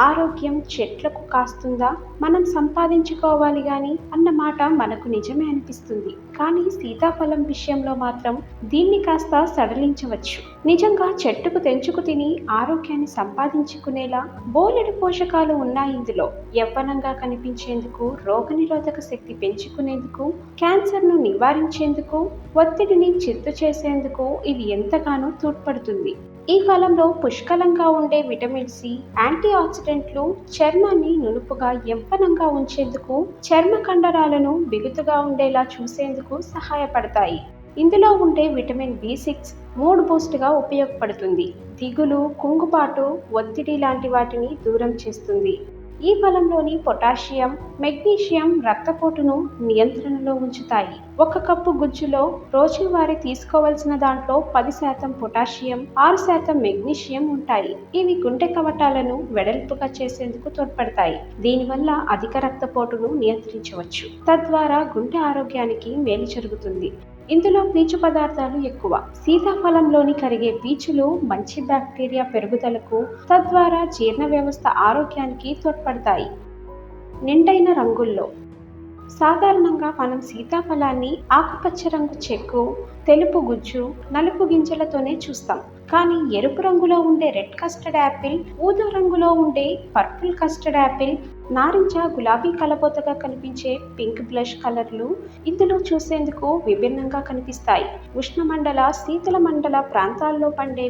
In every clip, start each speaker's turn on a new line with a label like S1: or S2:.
S1: ఆరోగ్యం చెట్లకు కాస్తుందా, మనం సంపాదించుకోవాలి గాని అన్న మాట మనకు నిజమే అనిపిస్తుంది. కానీ సీతాఫలం విషయంలో మాత్రం దీన్ని కాస్త సడలించవచ్చు. నిజంగా చెట్టుకు తెంచుకు తిని ఆరోగ్యాన్ని సంపాదించుకునేలా బోలెడు పోషకాలు ఉన్నాయి ఇందులో. యవ్వనంగా కనిపించేందుకు, రోగనిరోధక శక్తి పెంచుకునేందుకు, క్యాన్సర్ను నివారించేందుకు, ఒత్తిడిని చిత్తు చేసేందుకు ఇది ఎంతగానో తోడ్పడుతుంది. ఈ ఫలంలో పుష్కలంగా ఉండే విటమిన్ సి, యాంటీ ఆక్సిడెంట్లు చర్మాన్ని నునుపుగా, యవ్వనంగా ఉంచేందుకు, చర్మ కండరాలను బిగుతుగా ఉండేలా చూసేందుకు సహాయపడతాయి. ఇందులో ఉండే విటమిన్ బి6 మూడ్ బూస్ట్గా ఉపయోగపడుతుంది. దిగులు, కుంగుబాటు, ఒత్తిడి లాంటి వాటిని దూరం చేస్తుంది. ఈ ఫలంలోని పొటాషియం, మెగ్నీషియం రక్తపోటును నియంత్రణలో ఉంచుతాయి. 1 కప్పు గుజ్జులో రోజువారీ తీసుకోవలసిన దాంట్లో 10% పొటాషియం, 6% మెగ్నీషియం ఉంటాయి. ఇవి గుండె కవాటాలను వెడల్పుగా చేసేందుకు తోడ్పడతాయి. దీనివల్ల అధిక రక్తపోటును నియంత్రించవచ్చు. తద్వారా గుండె ఆరోగ్యానికి మేలు జరుగుతుంది. ఇందులో పీచు పదార్థాలు ఎక్కువ. సీతాఫలంలోని కరిగే పీచులు మంచి బ్యాక్టీరియా పెరుగుదలకు, తద్వారా జీర్ణ వ్యవస్థ ఆరోగ్యానికి తోడ్పడతాయి. నిండైన రంగుల్లో సాధారణంగా మనం సీతాఫలాన్ని ఆకుపచ్చ రంగు చెక్కు, తెలుపు గుజ్జు, నలుపు గింజలతోనే చూస్తాం. కానీ ఎరుపు రంగులో ఉండే రెడ్ కస్టర్డ్ యాపిల్, ఊదా రంగులో ఉండే పర్పుల్ కస్టర్డ్ యాపిల్, నారింజ, గులాబీ కలబోతగా కనిపించే పింక్ బ్లష్ కలర్లు ఇందులో చూసేందుకు విభిన్నంగా కనిపిస్తాయి. ఉష్ణమండల, శీతల మండల ప్రాంతాల్లో పండే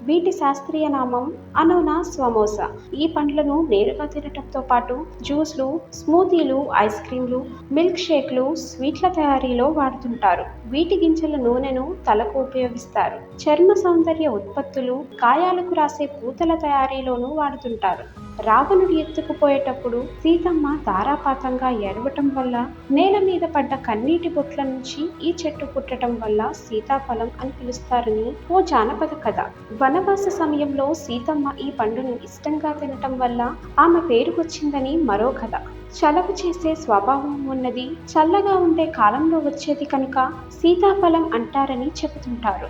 S1: వీటి శాస్త్రీయ నామం అనోనా స్వమోసా. ఈ పండ్లను నేరుగా తినటంతో పాటు జ్యూస్లు, స్మూతీలు, ఐస్ క్రీంలు, మిల్క్ షేక్లు, స్వీట్ల తయారీలో వాడుతుంటారు. వీటి గింజల నూనెను తలకు ఉపయోగిస్తారు. చర్మ సౌందర్య ఉత్పత్తులు, గాయాలకు రాసే పూతల తయారీలోనూ వాడుతుంటారు. రావణుడు ఎత్తుకుపోయేటప్పుడు సీతమ్మ ధారాపాతంగా ఏడవటం వల్ల, నేల మీద పడ్డ కన్నీటి బొట్ల నుంచి ఈ చెట్టు పుట్టడం వల్ల సీతాఫలం అని పిలుస్తారని ఓ జానపద కథ. వనవాస సమయంలో సీతమ్మ ఈ పండును ఇష్టంగా తినటం వల్ల ఆమె పేరు వచ్చిందని మరో కథ. చలవ చేసే స్వభావం ఉన్నది, చల్లగా ఉండే కాలంలో వచ్చేది కనుక సీతాఫలం అంటారని చెబుతుంటారు.